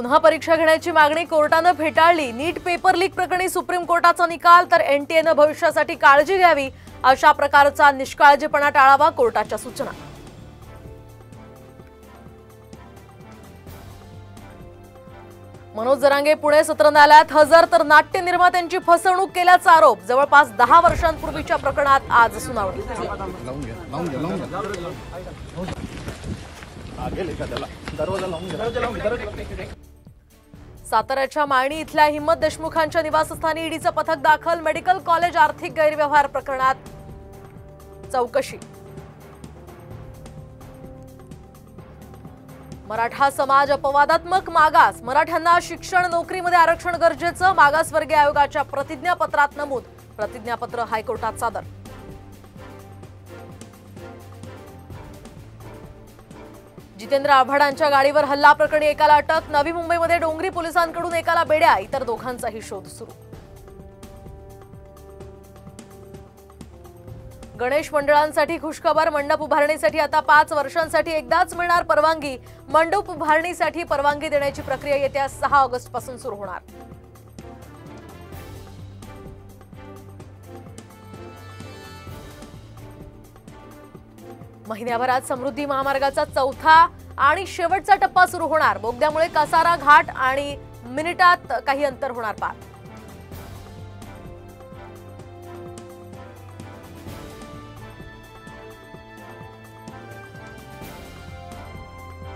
पुन्हा परीक्षा घेण्याची मागणी कोर्टाने फेटाळली। नीट पेपर लीक प्रकरणी सुप्रीम कोर्टाचा निकाल, तर एनटीएने भविष्यासाठी काळजी घ्यावी, अशा प्रकारचा निष्काळजीपणा टाळावा, कोर्टाच्या सूचना। मनोज जरांगे पुणे सत्र न्यायालयात हजर, तर नाट्य निर्मात्यांची फसवणूक केल्याचा आरोप। जवळपास 10 वर्षांपूर्वीच्या प्रकरणात आज सुनावणी। साताऱ्याच्या माळणी इथल्या हिम्मत देशमुखांच्या निवासस्थानी ईडीचं पथक दाखल। मेडिकल कॉलेज आर्थिक गैरव्यवहार प्रकरणात चौकशी। मराठा समाज अपवादात्मक मागास, मराठ्यांना शिक्षण नोकरीमध्ये आरक्षण गरजेचं, मागासवर्गीय आयोगाच्या प्रतिज्ञापत्रात नमूद। प्रतिज्ञापत्र हायकोर्टात सादर। जितेंद्र आव्हाडांच्या गाडीवर हल्ला प्रकरणी एकाला अटक। नवी मुंबईमध्ये डोंगरी पोलिसांकडून एकाला बेड्या, इतर दोघांचाही शोध सुरू। गणेश मंडळांसाठी खुशखबर, मंडप उभारणीसाठी आता 5 वर्षांसाठी एकदाच मिळणार परवानगी। मंडप उभारणीसाठी परवानगी देण्याची प्रक्रिया येत्या 6 ऑगस्ट पासून सुरू होणार। महिन्याभरात समृद्धी महामार्गाचा चौथा आणि शेवटचा टप्पा सुरू होणार। बोगद्यामुळे कसारा घाट आणि मिनिटात काही अंतर होणार पार।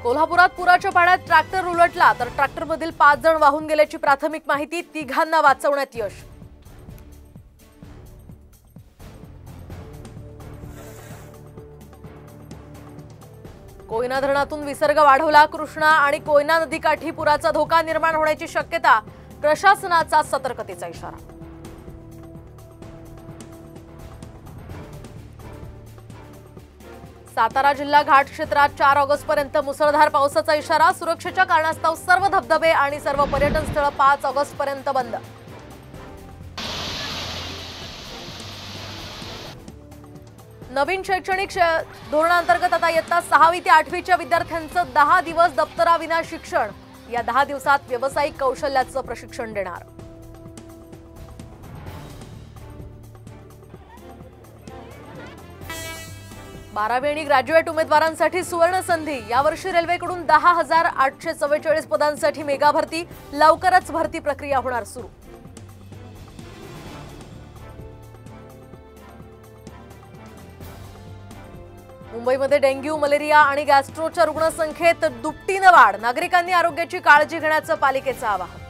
कोल्हापुरात पुराच्या पाण्यात ट्रॅक्टर उलटला, तर ट्रॅक्टरमधील 5 जण वाहून गेल्याची प्राथमिक माहिती। 3घांना वाचवण्यात यश। कोयना धरणातून विसर्ग वाढवला। कृष्णा आणि कोयना नदीकाठी पुराचा धोका निर्माण होण्याची शक्यता, प्रशासनाचा सतर्कतेचा इशारा। सातारा जिल्हा घाट क्षेत्रात 4 ऑगस्ट पर्यंत मुसळधार पावसाचा इशारा। सुरक्षेच्या कारणास्तव सर्व धबधबे आणि सर्व पर्यटन स्थळ 5 ऑगस्ट पर्यंत बंद। नवीन शैक्षणिक धोरणांतर्गत आता इयत्ता 6वी ते 8वीच्या विद्यार्थ्यांचं 10 दिवस दप्तराविना शिक्षण। या 10 दिवसात व्यावसायिक कौशल्याचं प्रशिक्षण देणार। 12वी आणि ग्रॅज्युएट उमेदवारांसाठी सुवर्ण संधी। यावर्षी रेल्वेकडून 10,844 पदांसाठी मेगा भरती। लवकरच भरती प्रक्रिया होणार सुरू। मुंबईमध्ये डेंग्यू, मलेरिया आणि गॅस्ट्रोच्या रुग्णसंख्येत दुपटीने वाढ। नागरिकांनी आरोग्याची काळजी घेण्याचं पालिकेचं आवाहन।